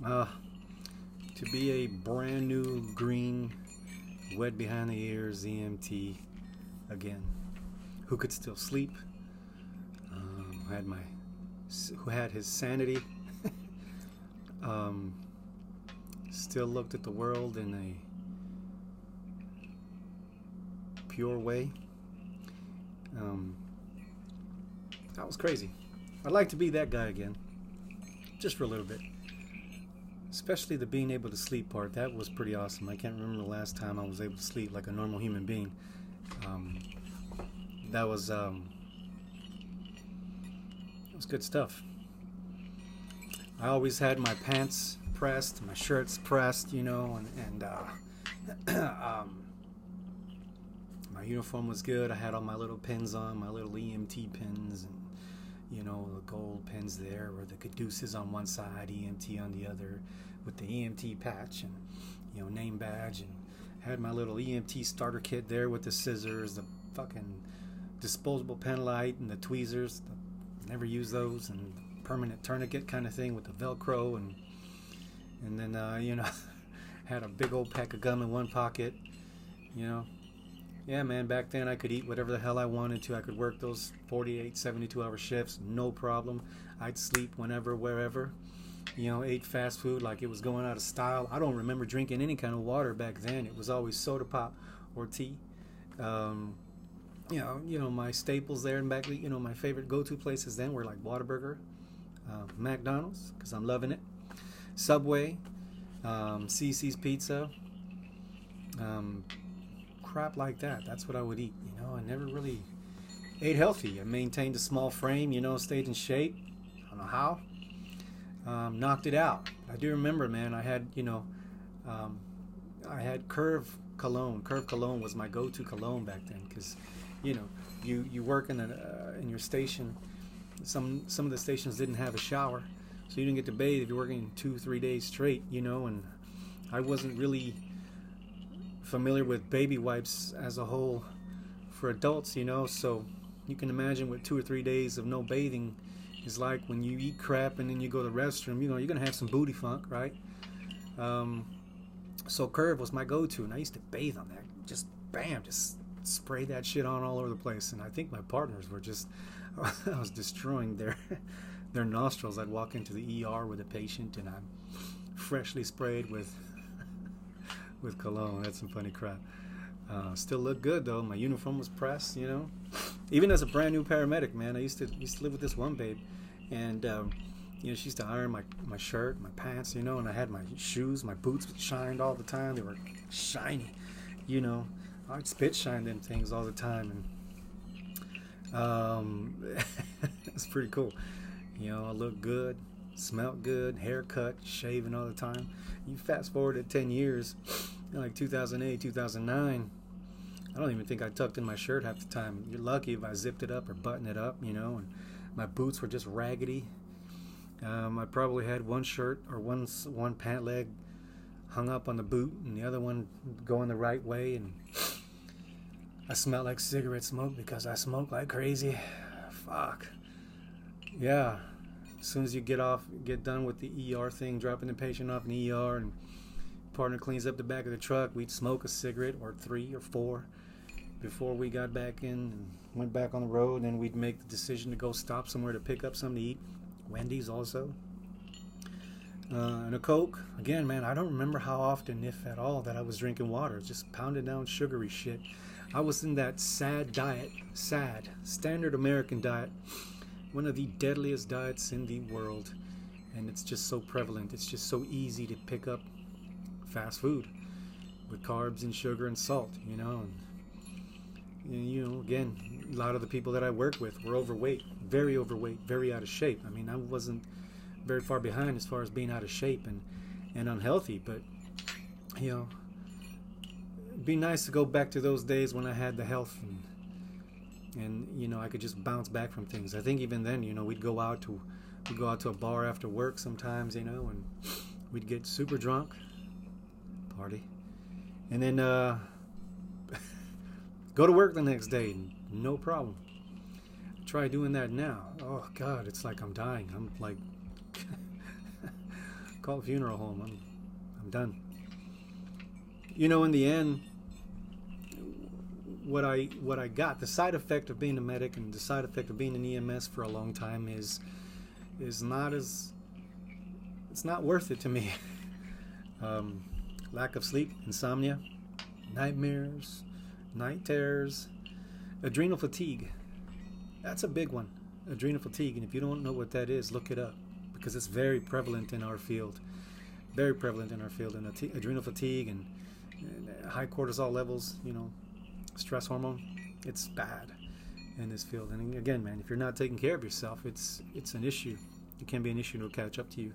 Uh, to be a brand new green, wet behind the ears EMT again, who could still sleep, had my, who had his sanity, um, still looked at the world in a pure way. Um, that was crazy. I'd like to be that guy again, just for a little bit. Especially the being able to sleep part. That was pretty awesome. I can't remember the last time I was able to sleep like a normal human being. Um, that was it was good stuff. I always had my pants pressed, my shirts pressed, and my uniform was good. I had all my little pins on, my little EMT pins, and the gold pins there, or the caduceus on one side, EMT on the other, with the EMT patch and name badge, and had my little EMT starter kit there with the scissors, the fucking disposable pen light, and the tweezers. Never use those, and permanent tourniquet kind of thing with the Velcro, and then had a big old pack of gum in one pocket. Yeah, man, back then I could eat whatever the hell I wanted to. I could work those 48, 72-hour shifts, no problem. I'd sleep whenever, wherever. Ate fast food like it was going out of style. I don't remember drinking any kind of water back then. It was always soda pop or tea. My staples there, and back, my favorite go-to places then were like Whataburger, McDonald's, because I'm loving it, Subway, CC's Pizza, crap like that. That's what I would eat. I never really ate healthy. I maintained a small frame, stayed in shape. I don't know how. Knocked it out. I do remember, man, I had, I had Curve cologne. Curve cologne was my go-to cologne back then, because, you work in your station. Some of the stations didn't have a shower, so you didn't get to bathe if you're working 2-3 days straight, and I wasn't really familiar with baby wipes as a whole for adults, so you can imagine what 2 or 3 days of no bathing is like when you eat crap and then you go to the restroom. You're gonna have some booty funk, right? So Curve was my go-to, and I used to bathe on that. Just bam, just spray that shit on all over the place. And I think my partners were just I was destroying their nostrils. I'd walk into the ER with a patient, and I'm freshly sprayed with cologne. That's some funny crap. Still look good though. My uniform was pressed, Even as a brand new paramedic, man, I used to live with this one babe, and she used to iron my shirt, my pants, and I had my shoes, my boots shined all the time. They were shiny, I'd spit shine them things all the time, and it's pretty cool. I looked good, smelled good, haircut, shaving all the time. You fast forward to 10 years, like 2008, 2009. I don't even think I tucked in my shirt half the time. You're lucky if I zipped it up or buttoned it up, and my boots were just raggedy. I probably had one shirt or one pant leg hung up on the boot and the other one going the right way, and I smelled like cigarette smoke because I smoke like crazy. Fuck. Yeah. As soon as you get done with the ER thing, dropping the patient off in the ER, and partner cleans up the back of the truck, we'd smoke a cigarette or 3 or 4 before we got back in and went back on the road. And then we'd make the decision to go stop somewhere to pick up something to eat. Wendy's also. And a Coke. Again, man, I don't remember how often, if at all, that I was drinking water. Just pounded down sugary shit. I was in that sad diet. Sad. Standard American diet. One of the deadliest diets in the world. And it's just so prevalent. It's just so easy to pick up fast food with carbs and sugar and salt, and again, a lot of the people that I work with were overweight, very out of shape. I mean, I wasn't very far behind as far as being out of shape and unhealthy, but it'd be nice to go back to those days when I had the health and I could just bounce back from things. I think even then, we'd go out to a bar after work sometimes, and we'd get super drunk, party, and then go to work the next day, no problem. Try doing that now. Oh God, it's like I'm dying. I'm like call a funeral home. I'm done. In the end, what I got, the side effect of being a medic and the side effect of being an EMS for a long time is not as, it's not worth it to me. Lack of sleep, insomnia, nightmares, night terrors, adrenal fatigue. That's a big one, adrenal fatigue. And if you don't know what that is, look it up, because it's very prevalent in our field. Very prevalent in our field. And adrenal fatigue and high cortisol levels, stress hormone, it's bad in this field. And again, man, if you're not taking care of yourself, it's an issue. It can be an issue to catch up to you,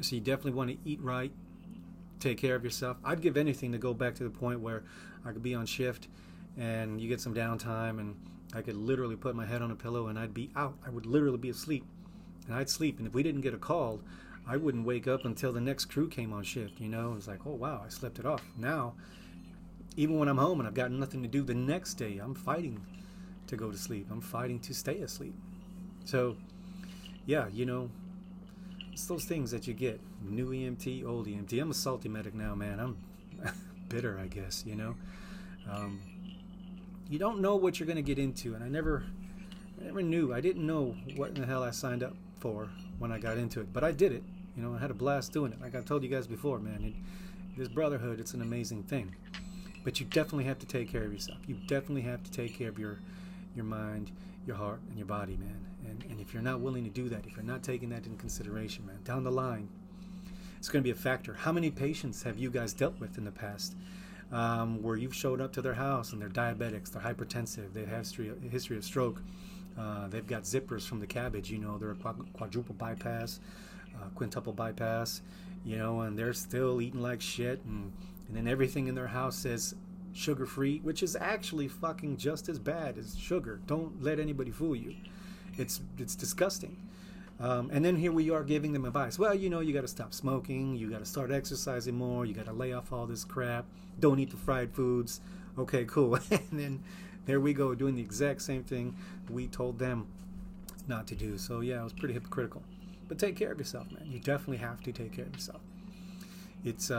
So you definitely want to eat right, take care of yourself. I'd give anything to go back to the point where I could be on shift and you get some downtime and I could literally put my head on a pillow and I'd be out. I would literally be asleep. And I'd sleep. And if we didn't get a call, I wouldn't wake up until the next crew came on shift, It's like, oh, wow, I slept it off. Now, even when I'm home and I've got nothing to do the next day, I'm fighting to go to sleep. I'm fighting to stay asleep. So, yeah, it's those things that you get. New EMT, old EMT. I'm a salty medic now, man. I'm bitter, I guess, You don't know what you're going to get into, and I never knew. I didn't know what in the hell I signed up for when I got into it, but I did it. I had a blast doing it. Like I told you guys before, man, this brotherhood, it's an amazing thing. But you definitely have to take care of yourself. You definitely have to take care of your mind, your heart, and your body, man. And if you're not willing to do that, if you're not taking that into consideration, man, down the line, it's going to be a factor. How many patients have you guys dealt with in the past where you've showed up to their house and they're diabetics, they're hypertensive, they have a history of stroke, they've got zippers from the cabbage, they're a quadruple bypass, quintuple bypass, and they're still eating like shit, and then everything in their house says sugar-free, which is actually fucking just as bad as sugar. Don't let anybody fool you. It's disgusting. And then here we are giving them advice. Well, you got to stop smoking. You got to start exercising more. You got to lay off all this crap. Don't eat the fried foods. Okay, cool. And then there we go, doing the exact same thing we told them not to do. So yeah, it was pretty hypocritical. But take care of yourself, man. You definitely have to take care of yourself. It's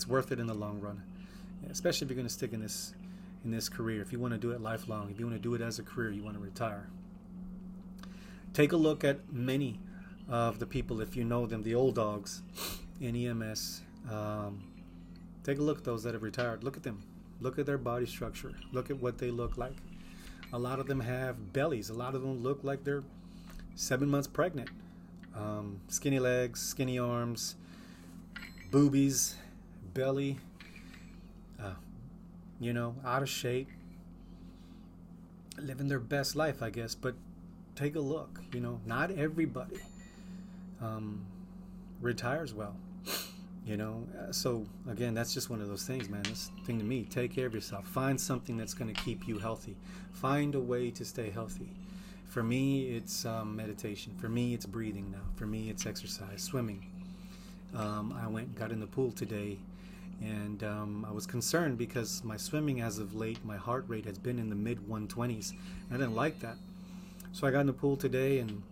worth it in the long run, especially if you're going to stick in this career. If you want to do it lifelong, if you want to do it as a career, you want to retire. Take a look at many of the people, if you know them, the old dogs in EMS. Take a look at those that have retired. Look at them. Look at their body structure. Look at what they look like. A lot of them have bellies. A lot of them look like they're 7 months pregnant. Skinny legs, skinny arms, boobies, belly, out of shape. Living their best life, I guess. But take a look. Not everybody retires well. So again, that's just one of those things, man. This thing to me, take care of yourself. Find something that's going to keep you healthy. Find a way to stay healthy. For me, it's meditation. For me, it's breathing now. For me, it's exercise, swimming. I went and got in the pool today, and I was concerned because my swimming as of late, my heart rate has been in the mid 120s. I didn't like that. So I got in the pool today and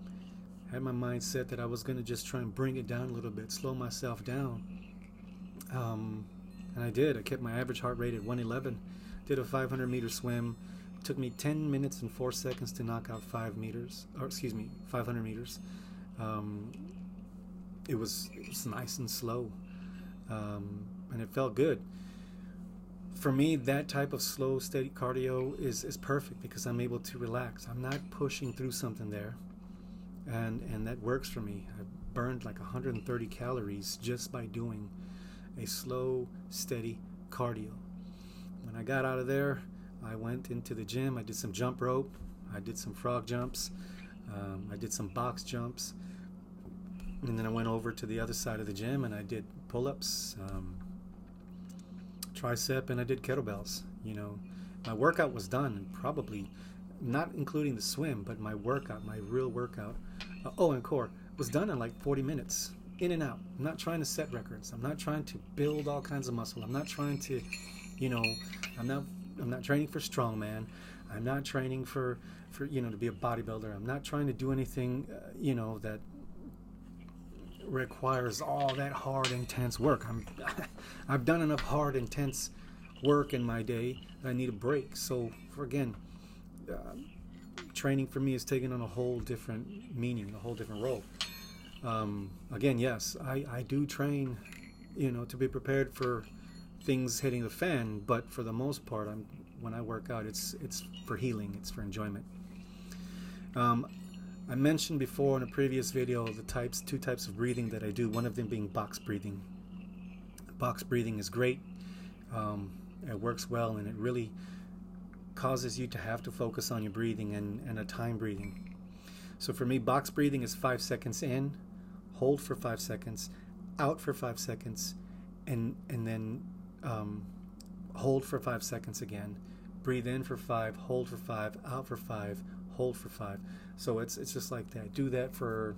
had my mind set that I was going to just try and bring it down a little bit, slow myself down. And I did. I kept my average heart rate at 111. Did a 500-meter swim. It took me 10 minutes and 4 seconds to knock out 500 meters. It was nice and slow, and it felt good. For me, that type of slow, steady cardio is perfect because I'm able to relax. I'm not pushing through something there, and that works for me. I burned like 130 calories just by doing a slow, steady cardio. When I got out of there, I went into the gym. I did some jump rope. I did some frog jumps. I did some box jumps. And then I went over to the other side of the gym and I did pull-ups, tricep, and I did kettlebells. My workout was done, probably not including the swim, but my real workout, and core, was done in like 40 minutes, in and out. I'm not trying to set records. I'm not trying to build all kinds of muscle. I'm not trying to, I'm not training for strongman. I'm not training for to be a bodybuilder. I'm not trying to do anything, that requires all that hard, intense work. I've done enough hard, intense work in my day that I need a break. So, training for me is taking on a whole different meaning, a whole different role. Again, yes, I do train, to be prepared for things hitting the fan, but for the most part, when I work out, it's for healing, it's for enjoyment. I mentioned before in a previous video the two types of breathing that I do, one of them being box breathing. Box breathing is great. It works well, and it really causes you to have to focus on your breathing and a time breathing. So for me, box breathing is 5 seconds in, hold for 5 seconds, out for 5 seconds, and then hold for 5 seconds again. Breathe in for 5, hold for 5, out for 5, hold for 5. So it's just like that. Do that for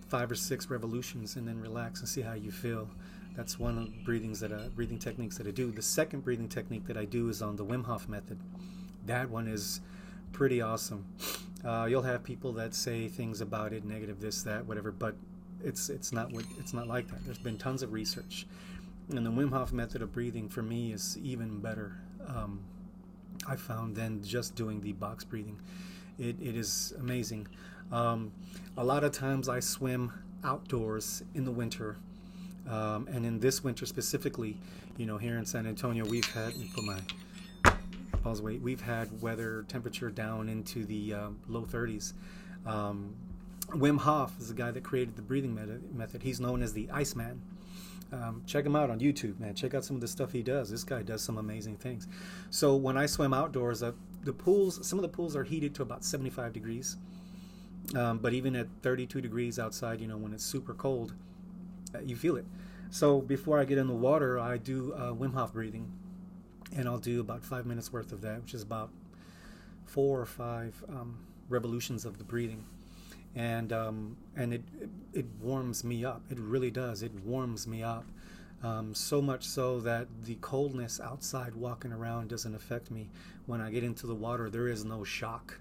5 or 6 revolutions, and then relax and see how you feel. That's one of the breathing techniques that I do. The second breathing technique that I do is on the Wim Hof method. That one is pretty awesome. You'll have people that say things about it, negative, this, that, whatever, but it's not like that. There's been tons of research, and the Wim Hof method of breathing for me is even better. I found than just doing the box breathing. It is amazing. A lot of times I swim outdoors in the winter, and in this winter specifically, here in San Antonio, we've had we've had weather temperature down into the low 30s. Wim Hof is the guy that created the breathing method. He's known as the Iceman. Check him out on YouTube, man. Check out some of the stuff he does. This guy does some amazing things. So when I swim outdoors, some of the pools are heated to about 75 degrees. But even at 32 degrees outside, when it's super cold, you feel it. So before I get in the water, I do Wim Hof breathing, and I'll do about 5 minutes worth of that, which is about 4 or 5 revolutions of the breathing. And it warms me up. It really does. It warms me up. So much so that the coldness outside walking around doesn't affect me. When I get into the water, there is no shock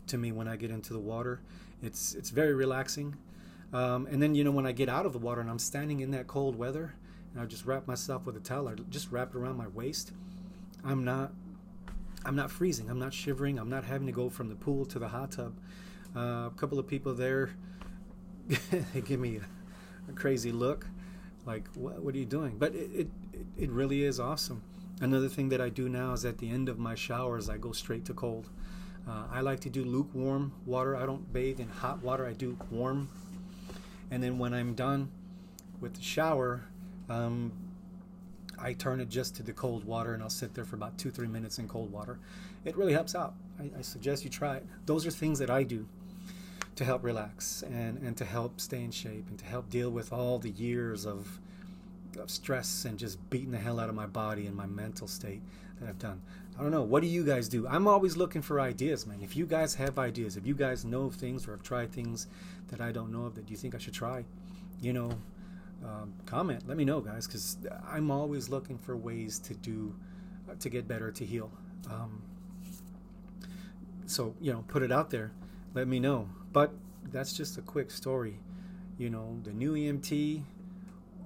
to me when I get into the water. It's very relaxing. And then, when I get out of the water and I'm standing in that cold weather, and I just wrap myself with a towel, I just wrap it around my waist, I'm not freezing. I'm not shivering. I'm not having to go from the pool to the hot tub. A couple of people there, they give me a crazy look, like, what are you doing? But it really is awesome. Another thing that I do now is at the end of my showers, I go straight to cold. I like to do lukewarm water. I don't bathe in hot water. I do warm. And then when I'm done with the shower, I turn it just to the cold water, and I'll sit there for about 2-3 minutes in cold water. It really helps out. I suggest you try it. Those are things that I do to help relax and to help stay in shape and to help deal with all the years of stress and just beating the hell out of my body and my mental state that I've done. I don't know. What do you guys do? I'm always looking for ideas, man. If you guys have ideas, if you guys know of things or have tried things that I don't know of that you think I should try, comment. Let me know, guys, because I'm always looking for ways to get better, to heal. So, put it out there. Let me know. But that's just a quick story. The new EMT,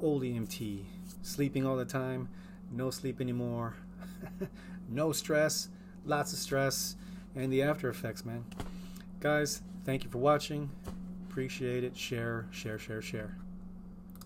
old EMT, sleeping all the time, no sleep anymore, no stress, lots of stress, and the after effects, man. Guys, thank you for watching. Appreciate it. Share, share, share, share.